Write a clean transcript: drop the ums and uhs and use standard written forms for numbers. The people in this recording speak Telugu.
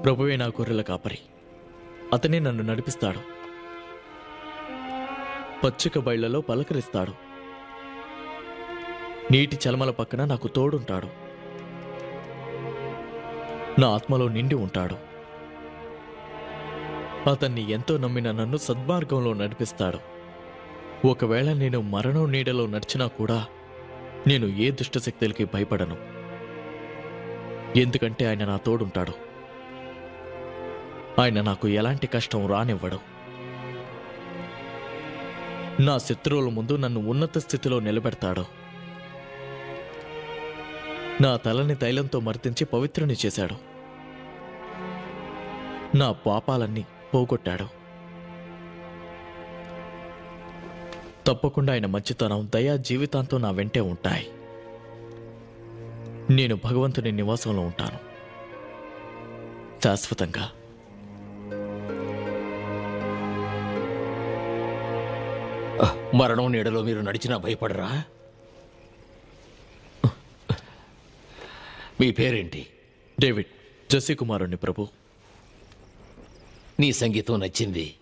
ప్రభువే నా గొర్రెల కాపరి. అతనే నన్ను నడిపిస్తాడు. పచ్చిక బయళ్లలో పలకరిస్తాడు. నీటి చలమల పక్కన నాకు తోడుంటాడు. నా ఆత్మలో నిండి ఉంటాడు. అతన్ని ఎంతో నమ్మిన నన్ను సద్మార్గంలో నడిపిస్తాడు. ఒకవేళ నేను మరణం నీడలో నడిచినా కూడా నేను ఏ దుష్టశక్తులకి భయపడను. ఎందుకంటే ఆయన నా తోడుంటాడు. ఆయన నాకు ఎలాంటి కష్టం రానివ్వడు. నా శత్రువుల ముందు నన్ను ఉన్నత స్థితిలో నిలబెడతాడు. నా తలని తైలంతో మర్తించి పవిత్రుని చేశాడు. నా పాపాలన్నీ పోగొట్టాడు. తప్పకుండా ఆయన మంచితనం, దయా జీవితాంతో నా వెంటే ఉంటాయి. నేను భగవంతుని నివాసంలో ఉంటాను శాశ్వతంగా. మరణం నీడలో మీరు నడిచినా భయపడరా? మీ పేరేంటి? డేవిడ్, జస్సీ కుమారుణ్ణి ప్రభు. నీ సంగీతం నచ్చింది.